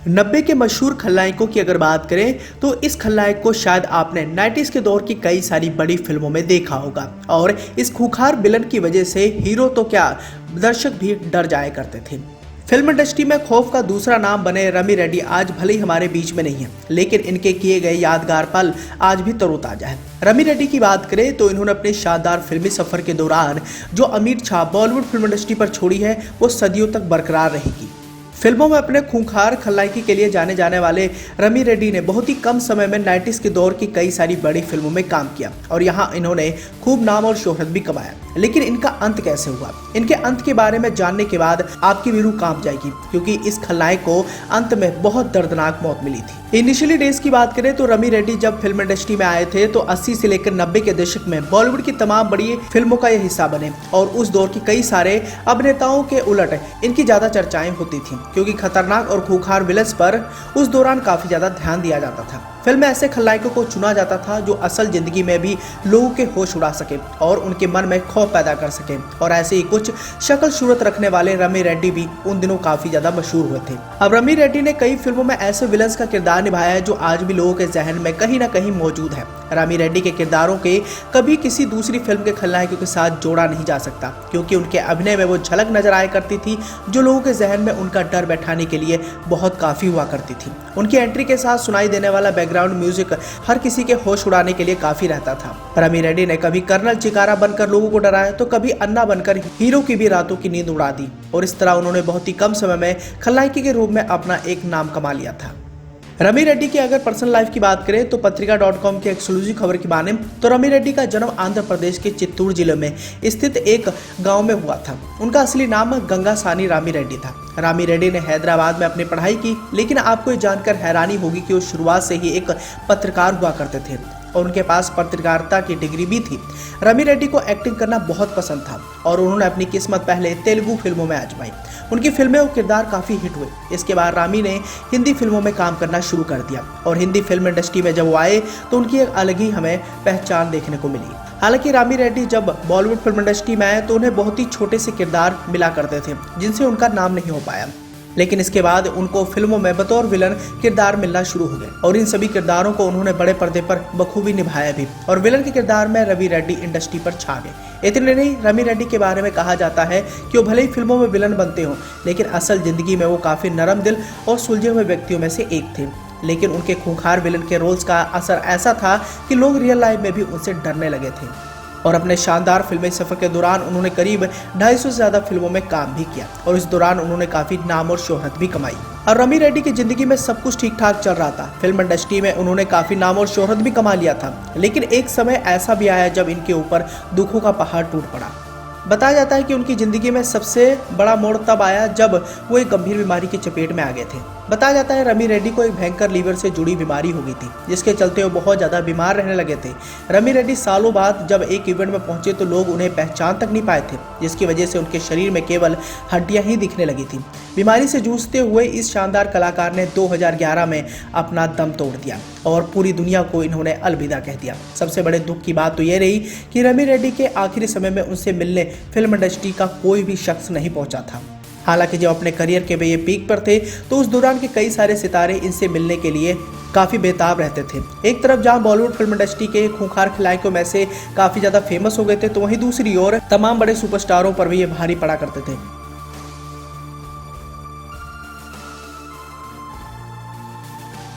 90 के मशहूर खलनायकों की अगर बात करें तो इस खलनायक को शायद आपने 90s के दौर की कई सारी बड़ी फिल्मों में देखा होगा और इस खूंखार विलन की वजह से हीरो तो क्या दर्शक भी डर जाया करते थे। फिल्म इंडस्ट्री में खौफ का दूसरा नाम बने रमी रेड्डी आज भले ही हमारे बीच में नहीं है, लेकिन इनके किए गए यादगार पल आज भी तरोताजा है। रमी रेड्डी की बात करें तो इन्होंने अपने शानदार फिल्मी सफर के दौरान जो अमिट छाप बॉलीवुड फिल्म इंडस्ट्री पर छोड़ी है वो सदियों तक बरकरार रहेगी। फिल्मों में अपने खूंखार खलनायकी के लिए जाने जाने वाले रमी रेड्डी ने बहुत ही कम समय में 90s के दौर की कई सारी बड़ी फिल्मों में काम किया और यहाँ इन्होंने खूब नाम और शोहरत भी कमाया। लेकिन इनका अंत कैसे हुआ, इनके अंत के बारे में जानने के बाद आपकी भी रूह कांप जाएगी, क्योंकि इस खलनायक को अंत में बहुत दर्दनाक मौत मिली थी। इनिशियली डेज की बात करें तो रमी रेड्डी जब फिल्म इंडस्ट्री में आए थे तो 80 से लेकर 90 के दशक में बॉलीवुड की तमाम बड़ी फिल्मों का यह हिस्सा बने और उस दौर की कई सारे अभिनेताओं के उलट इनकी ज्यादा चर्चाएं होती थी, क्योंकि खतरनाक और खूंखार विलन्स पर उस दौरान काफी ज्यादा ध्यान दिया जाता था। फिल्म में ऐसे खलनायकों को चुना जाता था जो असल जिंदगी में भी लोगों के होश उड़ा सके और उनके मन में खौफ पैदा कर सके, और ऐसे ही कुछ शक्ल सूरत रखने वाले रमी रेड्डी भी उन दिनों काफी ज्यादा मशहूर हुए थे। अब रमी रेड्डी ने कई फिल्मों में ऐसे विलन्स का किरदार निभाया है जो आज भी लोगों के जहन में कहीं ना कहीं मौजूद है। रमी रेड्डी के किरदारों के कभी किसी दूसरी फिल्म के खलनायकों के साथ जोड़ा नहीं जा सकता, क्योंकि उनके अभिनय में वो झलक नजर आया करती थी जो लोगों के जहन में उनका डर बैठाने के लिए बहुत काफी हुआ करती थी। उनकी एंट्री के साथ सुनाई देने वाला बैकग्राउंड म्यूजिक हर किसी के होश उड़ाने के लिए काफी रहता था। रमी रेड्डी ने कभी कर्नल चिकारा बनकर लोगों को डराया तो कभी अन्ना बनकर हीरो की भी रातों की नींद उड़ा दी, और इस तरह उन्होंने बहुत ही कम समय में खलनायकी के रूप में अपना एक नाम कमा लिया था। रमी रेड्डी की अगर पर्सनल लाइफ की बात करें तो पत्रिका.com की एक्सक्लूसिव खबर की माने तो रमी रेड्डी का जन्म आंध्र प्रदेश के चित्तूर जिले में स्थित एक गांव में हुआ था। उनका असली नाम गंगासानी रामी रेड्डी था। रामी रेड्डी ने हैदराबाद में अपनी पढ़ाई की, लेकिन आपको ये जानकर हैरानी होगी कि वो शुरुआत से ही एक पत्रकार हुआ करते थे और उनके पास पत्रकारिता की डिग्री भी थी। रमी रेड्डी को एक्टिंग करना बहुत पसंद था और उन्होंने अपनी किस्मत पहले तेलुगु फिल्मों में आजमाई। उनकी फिल्में और किरदार काफी हिट हुए। इसके बाद रामी ने हिंदी फिल्मों में काम करना शुरू कर दिया और हिंदी फिल्म इंडस्ट्री में जब वो आए तो उनकी एक अलग ही हमें पहचान देखने को मिली। हालांकि रामी रेड्डी जब बॉलीवुड फिल्म इंडस्ट्री में आए तो उन्हें बहुत ही छोटे से किरदार मिला करते थे जिनसे उनका नाम नहीं हो पाया, लेकिन इसके बाद उनको फिल्मों में बतौर विलन किरदार मिलना शुरू हो गए और इन सभी किरदारों को उन्होंने बड़े पर्दे पर बखूबी निभाया भी, और विलन के किरदार में रवि रेड्डी इंडस्ट्री पर छा गए। इतने नहीं, रमी रेड्डी के बारे में कहा जाता है कि वो भले ही फिल्मों में विलन बनते हो, लेकिन असल जिंदगी में वो काफी नरम दिल और सुलझे हुए व्यक्तियों में से एक थे। लेकिन उनके खूंखार विलन के रोल्स का असर ऐसा था कि लोग रियल लाइफ में भी उनसे डरने लगे थे, और अपने शानदार फिल्मी सफर के दौरान उन्होंने करीब 250 से ज्यादा फिल्मों में काम भी किया और इस दौरान उन्होंने काफी नाम और शोहरत भी कमाई। और रमी रेड्डी की जिंदगी में सब कुछ ठीक ठाक चल रहा था। फिल्म इंडस्ट्री में उन्होंने काफी नाम और शोहरत भी कमा लिया था, लेकिन एक समय ऐसा भी आया जब इनके ऊपर दुखों का पहाड़ टूट पड़ा। बताया जाता है कि उनकी जिंदगी में सबसे बड़ा मोड़ तब आया जब वो एक गंभीर बीमारी की चपेट में आ गए थे। बताया जाता है रमी रेड्डी को एक भयंकर लीवर से जुड़ी बीमारी हो गई थी, जिसके चलते वो बहुत ज्यादा बीमार रहने लगे थे। रमी रेड्डी सालों बाद जब एक इवेंट में पहुंचे तो लोग उन्हें पहचान तक नहीं पाए थे, जिसकी वजह से उनके शरीर में केवल हड्डियां ही दिखने लगी थी। बीमारी से जूझते हुए इस शानदार कलाकार ने 2011 में अपना दम तोड़ दिया और पूरी दुनिया को इन्होंने अलविदा कह दिया। सबसे बड़े दुख की बात तो ये रही कि रमी रेड्डी के आखिरी समय में उनसे मिलने फिल्म इंडस्ट्री का कोई भी शख्स नहीं पहुंचा था। हालांकि जब अपने करियर के ये पीक पर थे तो उस दौरान के कई सारे सितारे इनसे मिलने के लिए काफी बेताब रहते थे। एक तरफ जहां बॉलीवुड फिल्म इंडस्ट्री के खूंखार खलनायकों में से काफी ज्यादा फेमस हो गए थे, तो वहीं दूसरी ओर तमाम बड़े सुपरस्टारों पर भी ये भारी पड़ा करते थे।